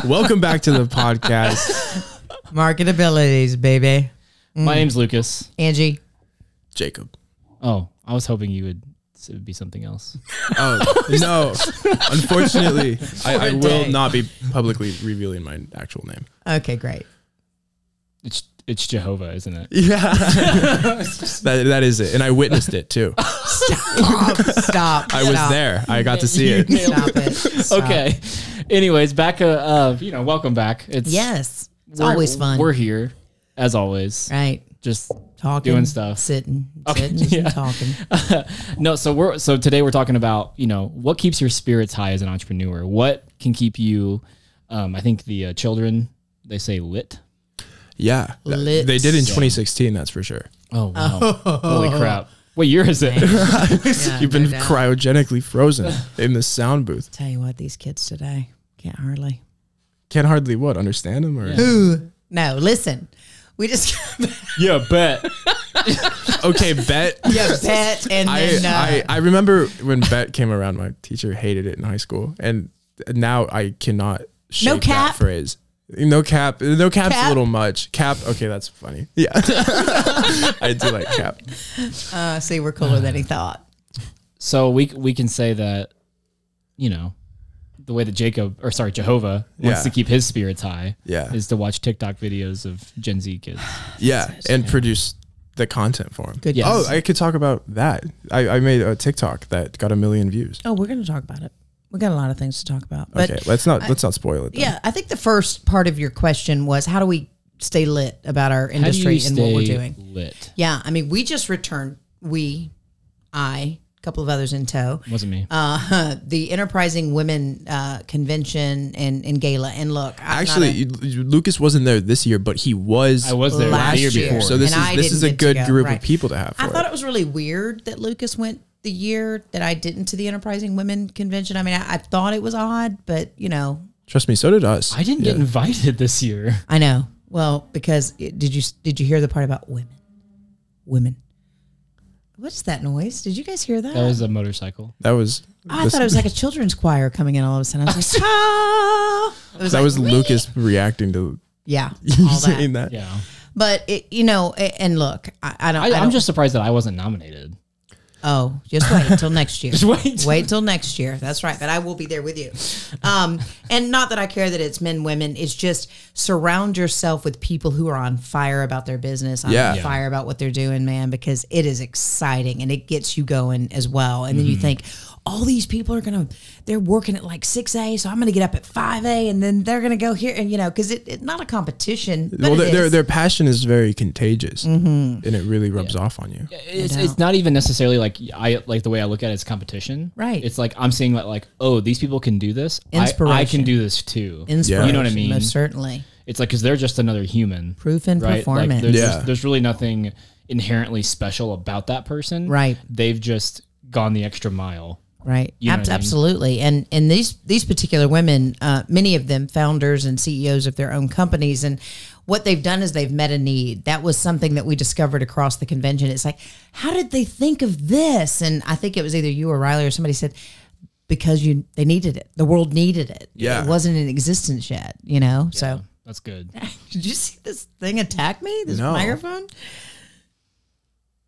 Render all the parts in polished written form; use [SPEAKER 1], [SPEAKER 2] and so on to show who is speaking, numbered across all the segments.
[SPEAKER 1] Welcome back to the podcast.
[SPEAKER 2] MarketAbilities, baby.
[SPEAKER 3] My name's Lucas.
[SPEAKER 2] Angie.
[SPEAKER 1] Jacob.
[SPEAKER 3] Oh, I was hoping it would be something else.
[SPEAKER 1] Oh, no. Unfortunately, I will not be publicly revealing my actual name.
[SPEAKER 2] Okay, great.
[SPEAKER 3] It's Jehovah, isn't it?
[SPEAKER 1] Yeah. that is it. And I witnessed it too.
[SPEAKER 2] Stop.
[SPEAKER 1] I was there. I got to see it.
[SPEAKER 2] Stop it. Stop.
[SPEAKER 3] Okay. Anyways, back, welcome back.
[SPEAKER 2] It's always fun.
[SPEAKER 3] We're here, as always.
[SPEAKER 2] Right.
[SPEAKER 3] Just
[SPEAKER 2] talking,
[SPEAKER 3] doing stuff,
[SPEAKER 2] sitting
[SPEAKER 3] yeah.
[SPEAKER 2] and talking.
[SPEAKER 3] No, so today we're talking about, what keeps your spirits high as an entrepreneur? What can keep you, I think the children, they say lit.
[SPEAKER 1] Yeah.
[SPEAKER 2] Lit.
[SPEAKER 1] They did in 2016, that's for sure.
[SPEAKER 3] Oh, wow. Holy crap. What year is it?
[SPEAKER 2] Yeah,
[SPEAKER 1] You've been cryogenically frozen in the sound booth.
[SPEAKER 2] Tell you what, these kids today can't hardly
[SPEAKER 1] what, understand them? Or?
[SPEAKER 3] Yeah.
[SPEAKER 2] No, listen. We just
[SPEAKER 3] Yeah, bet.
[SPEAKER 1] Okay, bet.
[SPEAKER 2] Yeah, bet. And then
[SPEAKER 1] I remember when bet came around, my teacher hated it in high school, and now I cannot shake that phrase. No cap. No cap's a little much. Cap. Okay, that's funny. Yeah, I do like cap.
[SPEAKER 2] See, we're cooler than he thought.
[SPEAKER 3] So we can say that, the way that Jehovah wants to keep his spirits high, is to watch TikTok videos of Gen Z kids.
[SPEAKER 1] Yeah, and produce the content for them.
[SPEAKER 2] Good.
[SPEAKER 3] Yes.
[SPEAKER 1] Oh, I could talk about that. I made a TikTok that got 1 million views.
[SPEAKER 2] Oh, we're going to talk about it. We got a lot of things to talk about. But
[SPEAKER 1] okay, let's not spoil it. Then.
[SPEAKER 2] Yeah, I think the first part of your question was how do we stay lit about our industry and what we're doing?
[SPEAKER 3] Lit.
[SPEAKER 2] Yeah, I mean, we just returned. A couple of others in tow.
[SPEAKER 3] Wasn't me.
[SPEAKER 2] The Enterprising Women Convention and Gala. And look,
[SPEAKER 1] actually, Lucas wasn't there this year, but he was.
[SPEAKER 3] I was there
[SPEAKER 2] last
[SPEAKER 3] the year before.
[SPEAKER 1] So this is a good group of people to have.
[SPEAKER 2] I thought it was really weird that Lucas went the year that I didn't to the Enterprising Women Convention. I mean, I thought it was odd, but
[SPEAKER 1] trust me, so did us.
[SPEAKER 3] I didn't get invited this year.
[SPEAKER 2] I know. Well, because did you hear the part about women? What's that noise? Did you guys hear that?
[SPEAKER 3] That was a motorcycle.
[SPEAKER 1] That was.
[SPEAKER 2] I thought it was like a children's choir coming in all of a sudden. I was like, ah!
[SPEAKER 1] That was Lucas reacting to.
[SPEAKER 2] Yeah,
[SPEAKER 1] you saying that.
[SPEAKER 3] Yeah.
[SPEAKER 2] But and look,
[SPEAKER 3] I'm just surprised that I wasn't nominated.
[SPEAKER 2] Oh, just wait until next year.
[SPEAKER 3] Just wait.
[SPEAKER 2] Wait till next year. That's right. But I will be there with you. And not that I care that it's men, women. It's just surround yourself with people who are on fire about their business, on fire about what they're doing, man, because it is exciting and it gets you going as well. And then you think, all these people are they're working at like 6A, so I'm going to get up at 5A and then they're going to go here. And, because it's not a competition. But
[SPEAKER 1] their passion is very contagious and it really rubs off on you.
[SPEAKER 3] It's not even necessarily like the way I look at it is competition.
[SPEAKER 2] Right.
[SPEAKER 3] It's like I'm seeing oh, these people can do this.
[SPEAKER 2] Inspiration.
[SPEAKER 3] I can do this too.
[SPEAKER 2] Inspiration.
[SPEAKER 3] You know what I mean?
[SPEAKER 2] Most certainly.
[SPEAKER 3] It's like, because they're just another human.
[SPEAKER 2] Proof in performance.
[SPEAKER 3] Like there's really nothing inherently special about that person.
[SPEAKER 2] Right.
[SPEAKER 3] They've just gone the extra mile.
[SPEAKER 2] Right.
[SPEAKER 3] You know what I mean?
[SPEAKER 2] Absolutely. And these particular women, many of them founders and CEOs of their own companies. And what they've done is they've met a need. That was something that we discovered across the convention. It's like, how did they think of this? And I think it was either you or Riley or somebody said, because they needed it. The world needed it.
[SPEAKER 1] Yeah.
[SPEAKER 2] It wasn't in existence yet, so.
[SPEAKER 3] That's good.
[SPEAKER 2] Did you see this thing attack me? This microphone?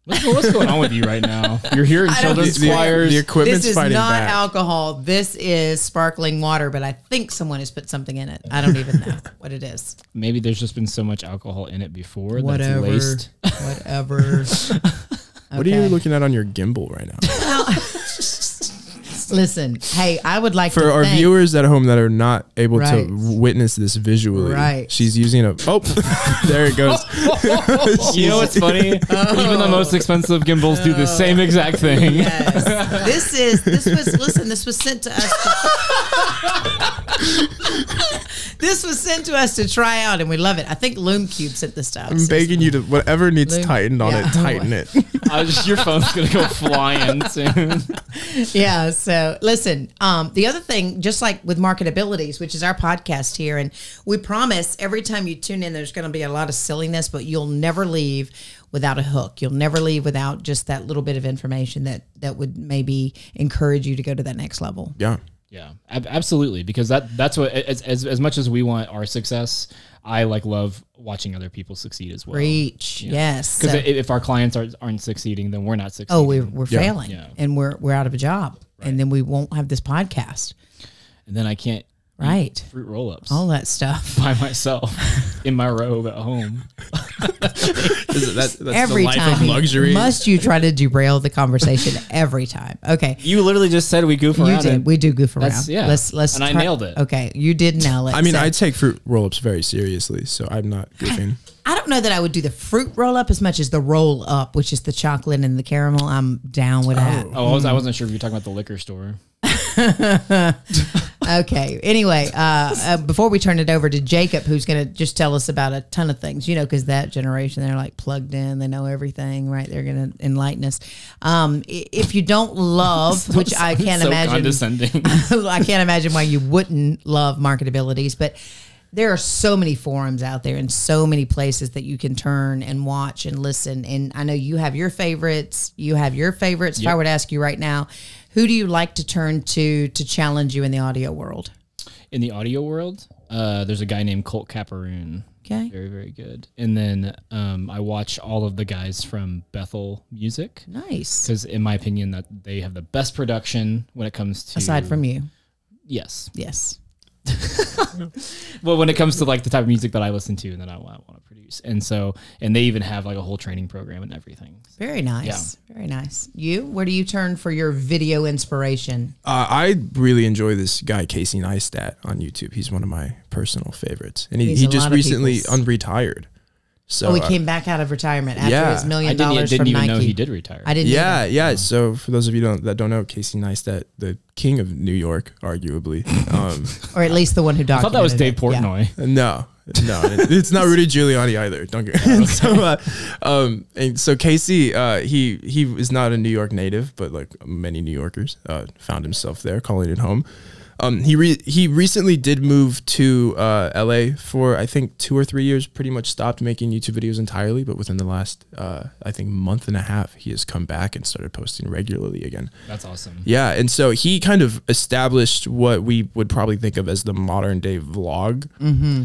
[SPEAKER 3] What's going on with you right now? You're here in children's choirs.
[SPEAKER 1] The equipment's fighting back.
[SPEAKER 2] This is not alcohol. This is sparkling water, but I think someone has put something in it. I don't even know what it is.
[SPEAKER 3] Maybe there's just been so much alcohol in it before
[SPEAKER 2] Whatever.
[SPEAKER 3] that it's laced.
[SPEAKER 2] Whatever.
[SPEAKER 1] What are you looking at on your gimbal right now?
[SPEAKER 2] Listen, hey, I would like
[SPEAKER 1] for our viewers at home that are not able to witness this visually.
[SPEAKER 2] Right.
[SPEAKER 1] She's using there it goes.
[SPEAKER 3] You know what's funny? Even the most expensive gimbals do the same exact thing.
[SPEAKER 2] Yes. This was sent to us. This was sent to us to try out, and we love it. I think Loom Cube sent this to us.
[SPEAKER 1] I'm begging you to, whatever needs tightened on it, tighten it.
[SPEAKER 3] Your phone's going to go flying soon.
[SPEAKER 2] Yeah, so listen, the other thing, just like with MarketAbilities, which is our podcast here, and we promise every time you tune in, there's going to be a lot of silliness, but you'll never leave without a hook. You'll never leave without just that little bit of information that would maybe encourage you to go to that next level.
[SPEAKER 1] Yeah.
[SPEAKER 3] Yeah, absolutely. Because that's what, as much as we want our success, I love watching other people succeed as well.
[SPEAKER 2] Preach. Yes.
[SPEAKER 3] Because if our clients aren't succeeding, then we're not succeeding.
[SPEAKER 2] Oh, we're failing, and we're out of a job, and then we won't have this podcast.
[SPEAKER 3] And then I can't eat fruit roll-ups.
[SPEAKER 2] All that stuff
[SPEAKER 3] by myself in my robe at home.
[SPEAKER 1] That's
[SPEAKER 2] every
[SPEAKER 1] the life
[SPEAKER 2] time
[SPEAKER 1] of luxury.
[SPEAKER 2] Must you try to derail the conversation every time? Okay.
[SPEAKER 3] You literally just said we goof around.
[SPEAKER 2] You did. We do goof around.
[SPEAKER 3] Yeah.
[SPEAKER 2] Let's
[SPEAKER 3] and I nailed it.
[SPEAKER 2] Okay, you did nail it.
[SPEAKER 1] I mean, I take fruit roll-ups very seriously, so I'm not goofing.
[SPEAKER 2] I don't know that I would do the fruit roll-up as much as the roll-up, which is the chocolate and the caramel. I'm down with that.
[SPEAKER 3] Oh, I wasn't sure if you were talking about the liquor store.
[SPEAKER 2] Okay. Anyway, before we turn it over to Jacob, who's going to just tell us about a ton of things, because that generation, they're like plugged in, they know everything, right? They're going to enlighten us. If you don't love, which I can't imagine,
[SPEAKER 3] condescending.
[SPEAKER 2] I can't imagine why you wouldn't love Marketabilities, but there are so many forums out there and so many places that you can turn and watch and listen. And I know you have your favorites. Yep. If I were to ask you right now, who do you like to turn to challenge you in the audio world?
[SPEAKER 3] In the audio world, there's a guy named Colt Caparoon.
[SPEAKER 2] Okay.
[SPEAKER 3] Very, very good. And then I watch all of the guys from Bethel Music.
[SPEAKER 2] Nice.
[SPEAKER 3] Because in my opinion, that they have the best production when it comes to...
[SPEAKER 2] Aside from you.
[SPEAKER 3] Yes.
[SPEAKER 2] Yes.
[SPEAKER 3] Well, when it comes to the type of music that I listen to and that I want to produce. And they even have a whole training program and everything.
[SPEAKER 2] Very nice. Yeah. Very nice. Where do you turn for your video inspiration?
[SPEAKER 1] I really enjoy this guy, Casey Neistat, on YouTube. He's one of my personal favorites. And he just recently unretired. So
[SPEAKER 2] he came back out of retirement after his $1 million from Nike.
[SPEAKER 3] I didn't even know he did retire.
[SPEAKER 2] I didn't.
[SPEAKER 1] Yeah. So for those of you that don't know, Casey Neistat, the king of New York, arguably,
[SPEAKER 2] or at least the one who documented.
[SPEAKER 3] I thought that was Dave Portnoy.
[SPEAKER 1] Yeah. No, it's not Rudy Giuliani either. Don't get. Okay. So Casey, he is not a New York native, but like many New Yorkers, found himself there, calling it home. He recently did move to LA for I think 2 or 3 years. Pretty much stopped making YouTube videos entirely, but within the last I think month and a half, he has come back and started posting regularly again.
[SPEAKER 3] That's awesome.
[SPEAKER 1] Yeah, and so he kind of established what we would probably think of as the modern day vlog.
[SPEAKER 2] Mm-hmm.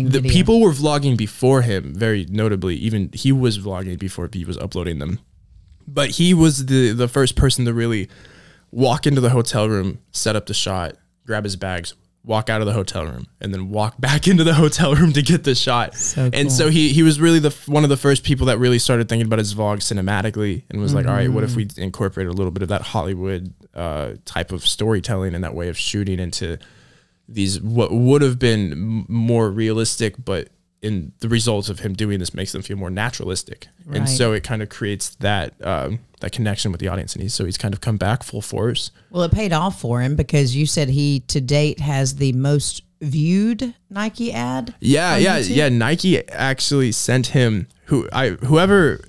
[SPEAKER 1] The people were vlogging before him, very notably. Even he was vlogging before he was uploading them, but he was the first person to really walk into the hotel room, set up the shot, grab his bags, walk out of the hotel room, and then walk back into the hotel room to get the shot. So cool. And so he was really one of the first people that really started thinking about his vlog cinematically and was like, all right, what if we incorporate a little bit of that Hollywood type of storytelling and that way of shooting into these what would have been more realistic, but in the results of him doing this makes them feel more naturalistic. Right. And so it kind of creates that that connection with the audience. And he's kind of come back full force.
[SPEAKER 2] Well, it paid off for him because you said he to date has the most viewed Nike ad.
[SPEAKER 1] Yeah. Nike actually sent him whoever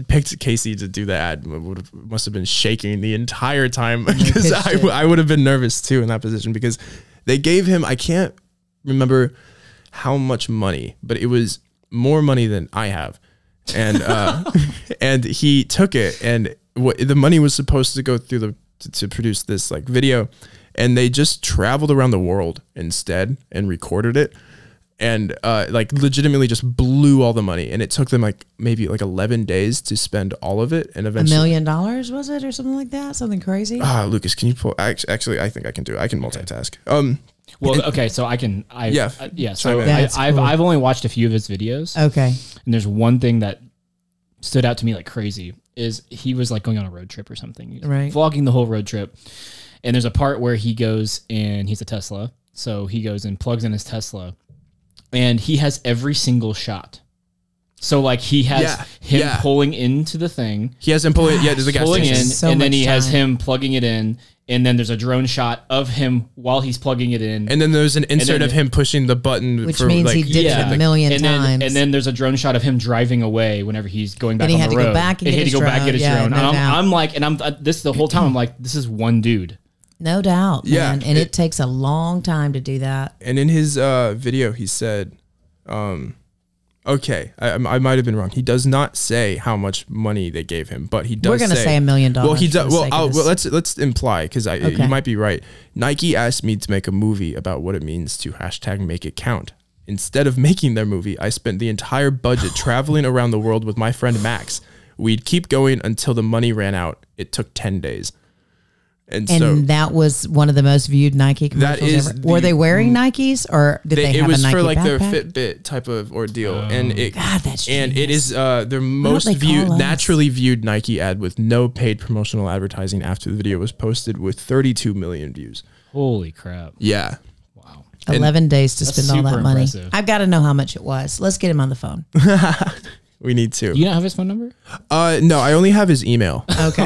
[SPEAKER 1] picked Casey to do the ad must have been shaking the entire time because I would have been nervous too in that position because they gave him, I can't remember how much money, but it was more money than I have. And and he took it, and the money was supposed to go through to produce this video, and they just traveled around the world instead and recorded it, and legitimately just blew all the money, and it took them maybe 11 days to spend all of it, and eventually
[SPEAKER 2] $1 million was it or something like that, something crazy.
[SPEAKER 1] Lucas, can you pull? Actually, I think I can do it. I can multitask.
[SPEAKER 3] Well, okay, so I can. So
[SPEAKER 2] cool.
[SPEAKER 3] I've only watched a few of his videos.
[SPEAKER 2] Okay,
[SPEAKER 3] and there's one thing that stood out to me like crazy is he was going on a road trip or something. He's vlogging the whole road trip, and there's a part where he goes and he's a Tesla, so he goes and plugs in his Tesla, and he has every single shot. So he has him pulling into the thing.
[SPEAKER 1] He has him pulling. Yeah, there's a gas
[SPEAKER 3] pulling
[SPEAKER 1] station.
[SPEAKER 3] in, and then he has him plugging it in. And then there's a drone shot of him while he's plugging it in.
[SPEAKER 1] And then there's an insert of him pushing the button.
[SPEAKER 2] Which means he did it a million times.
[SPEAKER 3] And then there's a drone shot of him driving away whenever he's going back on the road.
[SPEAKER 2] And he had to go back and get his drone.
[SPEAKER 3] This the whole time I'm like, this is one dude.
[SPEAKER 2] No doubt, man. And it takes a long time to do that.
[SPEAKER 1] And in his video, he said, Okay, I might have been wrong. He does not say how much money they gave him, but he does.
[SPEAKER 2] We're going to say $1 million.
[SPEAKER 1] Well, he does. Well, let's imply, because you might be right. Nike asked me to make a movie about what it means to #MakeItCount. Instead of making their movie, I spent the entire budget traveling around the world with my friend Max. We'd keep going until the money ran out. It took 10 days. And so
[SPEAKER 2] that was one of the most viewed Nike commercials ever. Were they wearing Nikes, or did they have a Nike backpack? It was for like
[SPEAKER 1] their Fitbit type of ordeal. And it,
[SPEAKER 2] God, that's genius.
[SPEAKER 1] And it is their most naturally viewed Nike ad with no paid promotional advertising after the video was posted, with 32 million views.
[SPEAKER 3] Holy crap.
[SPEAKER 1] Yeah.
[SPEAKER 3] Wow.
[SPEAKER 2] 11 days to spend all that money.
[SPEAKER 3] Impressive.
[SPEAKER 2] I've got to know how much it was. Let's get him on the phone.
[SPEAKER 1] We need to.
[SPEAKER 3] You don't have his phone number?
[SPEAKER 1] No, I only have his email.
[SPEAKER 2] Okay.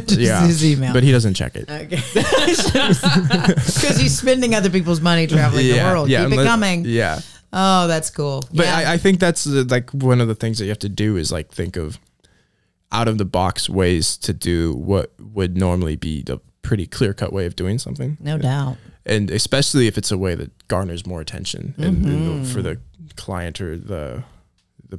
[SPEAKER 1] Yeah,
[SPEAKER 2] his email.
[SPEAKER 1] But he doesn't check it.
[SPEAKER 2] Okay. Because he's spending other people's money traveling the world. Keep it coming.
[SPEAKER 1] Yeah.
[SPEAKER 2] Oh, that's cool.
[SPEAKER 1] But I think that's like one of the things that you have to do is like think of out of the box ways to do what would normally be the pretty clear cut way of doing something.
[SPEAKER 2] No doubt.
[SPEAKER 1] And especially if it's a way that garners more attention and for the client or the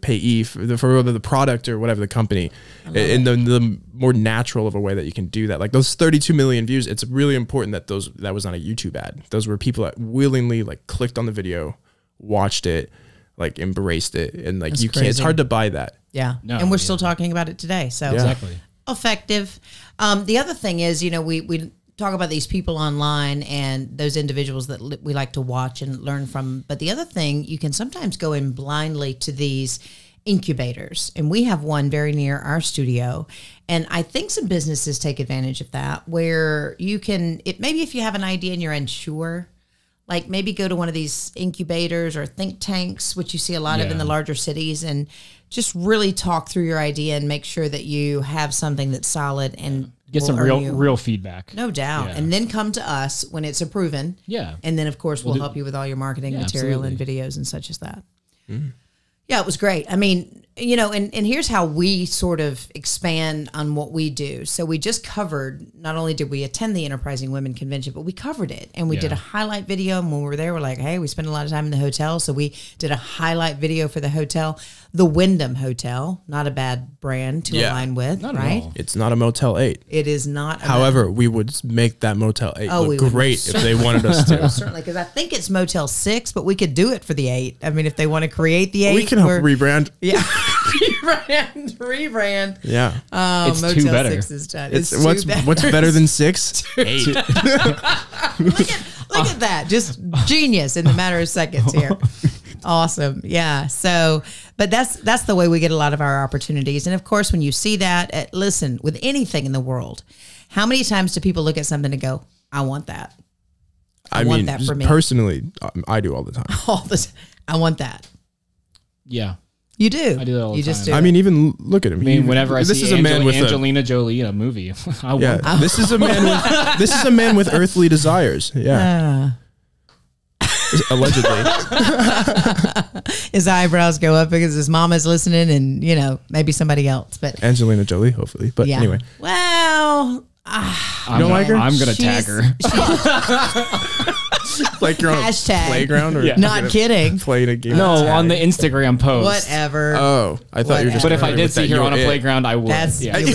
[SPEAKER 1] payee for the product or whatever the company, and the more natural of a way that you can do that. Like those 32 million views, it's really important that that was not a YouTube ad. Those were people that willingly like clicked on the video, watched it, like embraced it, and like you can't. It's hard to buy that.
[SPEAKER 2] Yeah, and we're still talking about it today. So
[SPEAKER 3] exactly
[SPEAKER 2] effective. The other thing is, we talk about these people online and those individuals that we like to watch and learn from. But the other thing, you can sometimes go in blindly to these incubators. And we have one very near our studio. And I think some businesses take advantage of that, where you can, maybe if you have an idea and you're unsure, like maybe go to one of these incubators or think tanks, which you see a lot of in the larger cities, and just really talk through your idea and make sure that you have something that's solid and
[SPEAKER 3] get some real feedback.
[SPEAKER 2] No doubt. Yeah. And then come to us when it's proven.
[SPEAKER 3] Yeah.
[SPEAKER 2] And then, of course, we'll help you with all your marketing material and videos and such as that. Mm. Yeah, it was great. I mean, and here's how we sort of expand on what we do. So we just covered, not only did we attend the Enterprising Women Convention, but we covered it. And we did a highlight video. And when we were there, we're like, hey, we spend a lot of time in the hotel. So we did a highlight video for the hotel. The Wyndham Hotel, not a bad brand to align with, not right?
[SPEAKER 1] It's not a Motel 8.
[SPEAKER 2] It is not.
[SPEAKER 1] However, we would make that Motel 8 look great if they wanted us to.
[SPEAKER 2] Certainly, because I think it's Motel 6, but we could do it for the 8. I mean, if they want to create the 8.
[SPEAKER 1] We can help rebrand.
[SPEAKER 2] Yeah. Rebrand.
[SPEAKER 1] Yeah.
[SPEAKER 3] It's
[SPEAKER 2] Motel
[SPEAKER 3] two better.
[SPEAKER 2] 6 is done.
[SPEAKER 1] What's better than 6? 8.
[SPEAKER 2] Look at that. Just genius in the matter of seconds here. Awesome. Yeah. So, but that's the way we get a lot of our opportunities. And of course, when you see that, listen, with anything in the world, how many times do people look at something and go, I want that. I want that for me.
[SPEAKER 1] Personally, I do all the time.
[SPEAKER 2] All the time. I want that.
[SPEAKER 3] Yeah.
[SPEAKER 2] You do.
[SPEAKER 3] I do that all the time.
[SPEAKER 2] You just do.
[SPEAKER 1] I mean, even look at him.
[SPEAKER 3] I mean, whenever I see Angelina Jolie in a movie, I want that.
[SPEAKER 1] This is a man with earthly desires. Yeah. Allegedly.
[SPEAKER 2] His eyebrows go up because his mama's listening and, maybe somebody else. But
[SPEAKER 1] Angelina Jolie, hopefully. But anyway.
[SPEAKER 2] Well,
[SPEAKER 3] you don't like her? I'm going to tag her.
[SPEAKER 1] Like you're on a playground? Or
[SPEAKER 2] not kidding.
[SPEAKER 1] Playing a game?
[SPEAKER 3] No, on the Instagram post.
[SPEAKER 2] Whatever.
[SPEAKER 1] Oh, I thought you were just.
[SPEAKER 3] But if I did see her on a playground, I would.
[SPEAKER 2] That's you would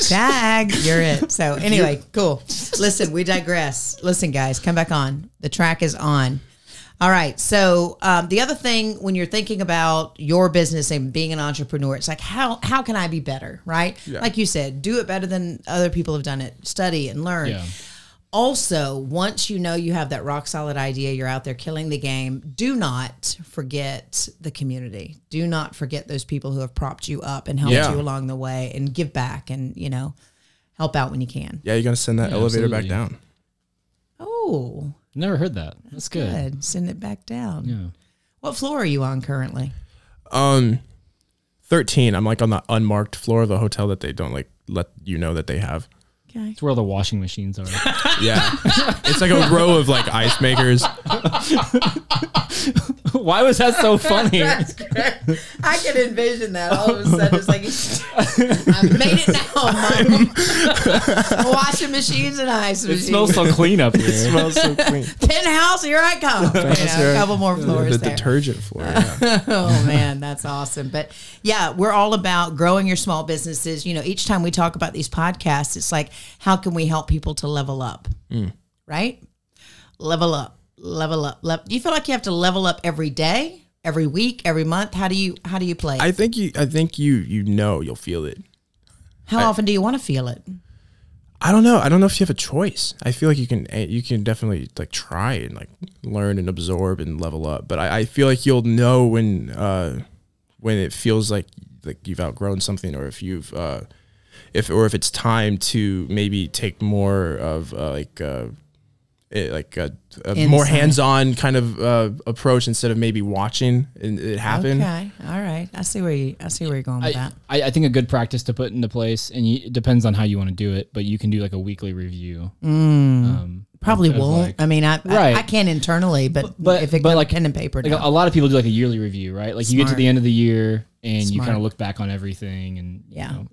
[SPEAKER 2] tag. You're it. So anyway, cool. Listen, we digress. Listen, guys, come back on. The track is on. All right. So the other thing, when you're thinking about your business and being an entrepreneur, it's like, how can I be better, right? Yeah. Like you said, do it better than other people have done it. Study and learn. Yeah. Also, once you know you have that rock solid idea, you're out there killing the game, do not forget the community. Do not forget those people who have propped you up and helped you along the way, and give back and, help out when you can.
[SPEAKER 1] Yeah, you're going to send that elevator back down.
[SPEAKER 2] Oh.
[SPEAKER 3] Never heard that. That's good.
[SPEAKER 2] Send it back down.
[SPEAKER 3] Yeah.
[SPEAKER 2] What floor are you on currently?
[SPEAKER 1] 13. I'm like on the unmarked floor of the hotel that they don't like let you know that they have.
[SPEAKER 2] Okay.
[SPEAKER 3] It's where all the washing machines are.
[SPEAKER 1] Yeah. It's like a row of like ice makers.
[SPEAKER 3] Why was that so funny?
[SPEAKER 2] That's great. I can envision that all of a sudden. It's like, I made it now, Mom. Washing machines and ice machines.
[SPEAKER 3] It smells so clean up here.
[SPEAKER 1] It smells so clean.
[SPEAKER 2] Penthouse, here I come. A couple more floors.
[SPEAKER 1] The detergent floor. Yeah.
[SPEAKER 2] Oh man, that's awesome. But yeah, we're all about growing your small businesses. Each time we talk about these podcasts, it's like, how can we help people to level up? Right? Level up. Do you feel like you have to level up every day, every week, every month? How do you play?
[SPEAKER 1] I think you'll feel it.
[SPEAKER 2] How often do you want to feel it?
[SPEAKER 1] I don't know. I don't know if you have a choice. I feel like you can definitely like try and like learn and absorb and level up. But I feel like you'll know when it feels like you've outgrown something, or if you've if it's time to maybe take more of a more hands-on kind of approach instead of maybe watching it happen.
[SPEAKER 2] Okay, all right. I see where you're going with that.
[SPEAKER 3] I think a good practice to put into place, and it depends on how you want to do it, but you can do like a weekly review.
[SPEAKER 2] Probably won't. I can internally, but if it comes like pen and paper,
[SPEAKER 3] like a lot of people do like a yearly review, right? Like you get to the end of the year and you kind of look back on everything, and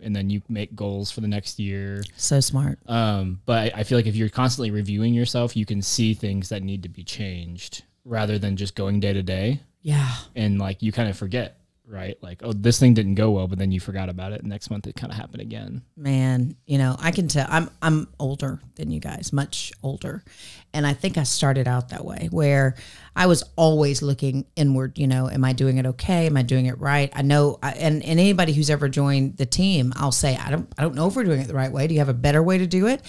[SPEAKER 3] and then you make goals for the next year.
[SPEAKER 2] So smart.
[SPEAKER 3] But I feel like if you're constantly reviewing yourself, you can see things that need to be changed rather than just going day to day.
[SPEAKER 2] Yeah.
[SPEAKER 3] And like you kind of forget. Right? Like, oh, this thing didn't go well, but then you forgot about it. And next month it kind of happened again.
[SPEAKER 2] Man, I can tell I'm older than you guys, much older. And I think I started out that way, where I was always looking inward, am I doing it okay? Am I doing it right? I know, and anybody who's ever joined the team, I'll say, I don't know if we're doing it the right way. Do you have a better way to do it?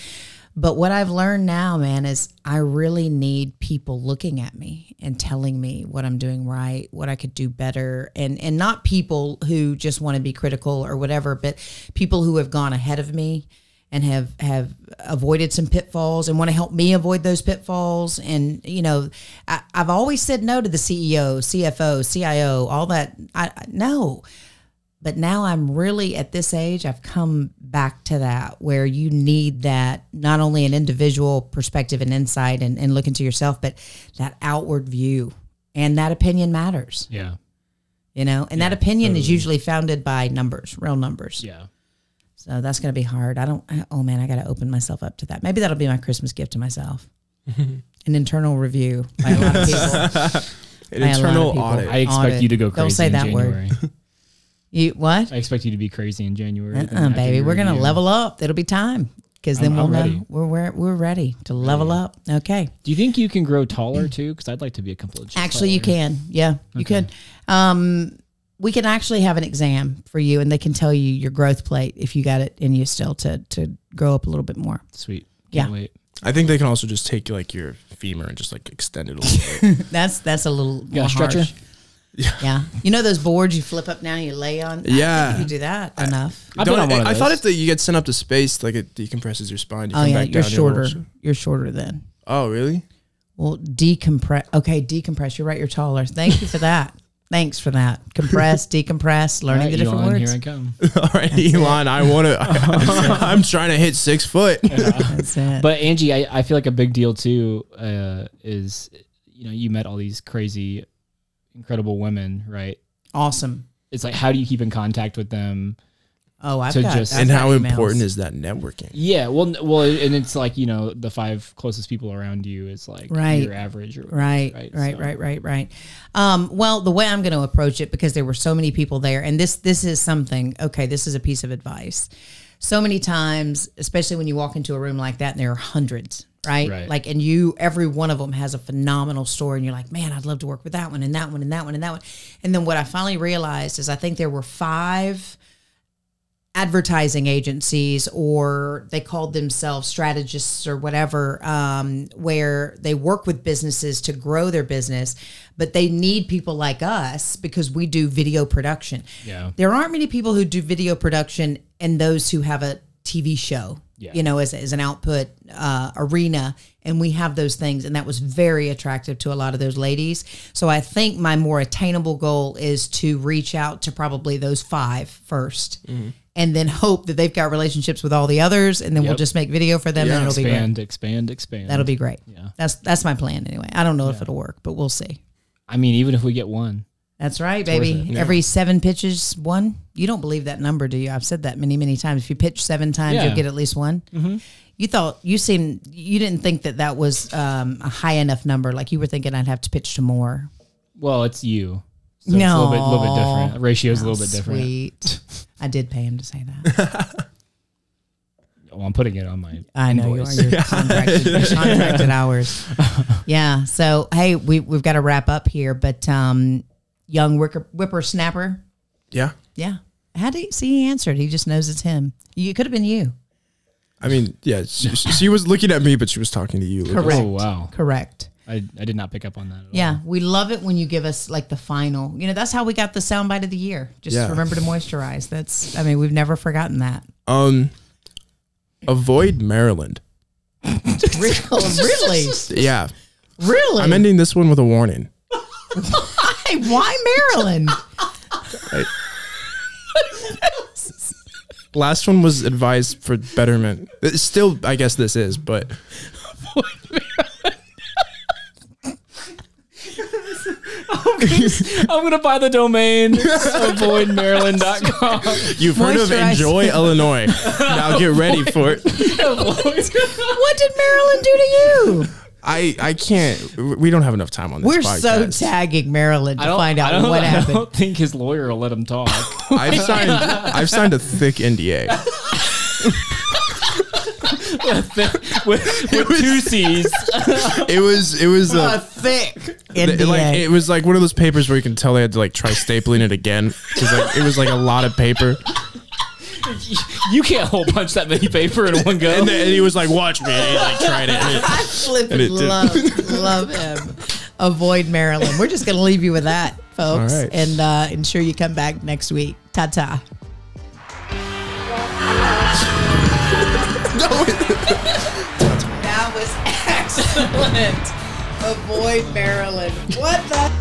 [SPEAKER 2] But what I've learned now, man, is I really need people looking at me and telling me what I'm doing right, what I could do better, and not people who just want to be critical or whatever, but people who have gone ahead of me and have avoided some pitfalls and want to help me avoid those pitfalls. And, I've always said no to the CEO, CFO, CIO, all that. No. But now I'm really at this age, I've come back to that, where you need that, not only an individual perspective and insight and look into yourself, but that outward view, and that opinion matters.
[SPEAKER 3] Yeah.
[SPEAKER 2] And that opinion is usually founded by numbers, real numbers.
[SPEAKER 3] Yeah.
[SPEAKER 2] So that's going to be hard. I got to open myself up to that. Maybe that'll be my Christmas gift to myself. An internal review by a lot of people.
[SPEAKER 1] An internal audit.
[SPEAKER 3] I expect you to go crazy.
[SPEAKER 2] Don't say that word. You what?
[SPEAKER 3] I expect you to be crazy in January.
[SPEAKER 2] Baby, we're gonna level up. It'll be time, because then we'll know we're ready to level up. Okay.
[SPEAKER 3] Do you think you can grow taller too? Because I'd like to be a couple of inches
[SPEAKER 2] Actually,
[SPEAKER 3] taller.
[SPEAKER 2] you can. Yeah, you could. We can actually have an exam for you, and they can tell you your growth plate if you got it in you still to grow up a little bit more.
[SPEAKER 3] Sweet. Can't wait.
[SPEAKER 1] I think they can also just take like your femur and just like extend it a little bit.
[SPEAKER 2] That's a little
[SPEAKER 3] more stretcher.
[SPEAKER 2] Harsh. Yeah. Those boards you flip up now and you lay on?
[SPEAKER 1] Yeah.
[SPEAKER 2] I think you do that enough.
[SPEAKER 3] I've been on one of those.
[SPEAKER 1] I thought if you get sent up to space, like it decompresses your spine. You come back
[SPEAKER 2] you're
[SPEAKER 1] down,
[SPEAKER 2] shorter. You're shorter then.
[SPEAKER 1] Oh, really?
[SPEAKER 2] Well, decompress. Okay, decompress. You're right. You're taller. Thank you for that. Thanks for that. Compress, decompress, learning the different
[SPEAKER 3] Elon,
[SPEAKER 2] words.
[SPEAKER 3] Here I come.
[SPEAKER 1] All right, that's Elon, I'm trying to hit 6 foot.
[SPEAKER 3] Yeah. That's it. But Angie, I feel like a big deal too is, you met all these crazy, incredible women, right?
[SPEAKER 2] Awesome.
[SPEAKER 3] It's like, how do you keep in contact with them?
[SPEAKER 2] Oh,
[SPEAKER 1] and how important is that networking?
[SPEAKER 3] Yeah, well, and it's like, the 5 closest people around you is like your average. Or
[SPEAKER 2] whatever, right. Well, the way I'm going to approach it, because there were so many people there, and this is something. Okay, this is a piece of advice. So many times, especially when you walk into a room like that, and there are hundreds. Right. Like, and every one of them has a phenomenal story, and you're like, man, I'd love to work with that one and that one and that one and that one. And then what I finally realized is I think there were 5 advertising agencies, or they called themselves strategists or whatever, where they work with businesses to grow their business, but they need people like us because we do video production.
[SPEAKER 3] Yeah.
[SPEAKER 2] There aren't many people who do video production and those who have a TV show. Yeah. As an output arena, and we have those things, and that was very attractive to a lot of those ladies. So I think my more attainable goal is to reach out to probably those 5 first, and then hope that they've got relationships with all the others, and then we'll just make video for them, and it'll be great.
[SPEAKER 3] Expand.
[SPEAKER 2] That'll be great.
[SPEAKER 3] Yeah,
[SPEAKER 2] that's my plan anyway. I don't know if it'll work, but we'll see.
[SPEAKER 3] I mean, even if we get one.
[SPEAKER 2] That's right, baby. Every 7 pitches, 1. You don't believe that number, do you? I've said that many, many times. If you pitch 7 times, you'll get at least 1. Mm-hmm. You didn't think that was a high enough number. Like you were thinking I'd have to pitch to more.
[SPEAKER 3] Well, it's you. So no. It's a little bit different. The ratio is a little bit different.
[SPEAKER 2] Sweet. I did pay him to say that.
[SPEAKER 3] Well, I'm putting it on my
[SPEAKER 2] I know
[SPEAKER 3] invoice.
[SPEAKER 2] You are. You're contracted hours. Yeah. So, hey, we've got to wrap up here, but young whippersnapper.
[SPEAKER 1] Yeah.
[SPEAKER 2] Yeah. How do you see he answered? He just knows it's him. It could have been you.
[SPEAKER 1] I mean, yeah, she was looking at me, but she was talking to you.
[SPEAKER 2] Correct.
[SPEAKER 3] Oh, wow.
[SPEAKER 2] Correct.
[SPEAKER 3] I did not pick up on that at
[SPEAKER 2] all.
[SPEAKER 3] Yeah,
[SPEAKER 2] we love it when you give us like the final. That's how we got the soundbite of the year. Just remember to moisturize. We've never forgotten that.
[SPEAKER 1] Avoid Maryland.
[SPEAKER 2] Really?
[SPEAKER 1] Yeah.
[SPEAKER 2] Really?
[SPEAKER 1] I'm ending this one with a warning.
[SPEAKER 2] Why Maryland?
[SPEAKER 1] Last one was advised for betterment. It's still, I guess this is, but
[SPEAKER 3] I'm going to buy the domain avoidmaryland.com.
[SPEAKER 1] You've heard of Enjoy Illinois. Now get ready for it.
[SPEAKER 2] What did Maryland do to you?
[SPEAKER 1] I can't. We don't have enough time on this
[SPEAKER 2] We're
[SPEAKER 1] podcast.
[SPEAKER 2] so tagging Maryland to find out what happened.
[SPEAKER 3] I don't think his lawyer will let him talk.
[SPEAKER 1] I've signed a thick NDA.
[SPEAKER 3] with 2 C's.
[SPEAKER 1] It was
[SPEAKER 2] a thick NDA.
[SPEAKER 1] It was like one of those papers where you can tell they had to like try stapling it again because it was like a lot of paper.
[SPEAKER 3] You can't hole punch that many paper in one go.
[SPEAKER 1] And he was like, "Watch me." And he like tried it.
[SPEAKER 2] I flipping love him. Avoid Maryland. We're just gonna leave you with that, folks,
[SPEAKER 1] right.
[SPEAKER 2] and ensure you come back next week. Ta-ta. That was excellent. Avoid Maryland. What the?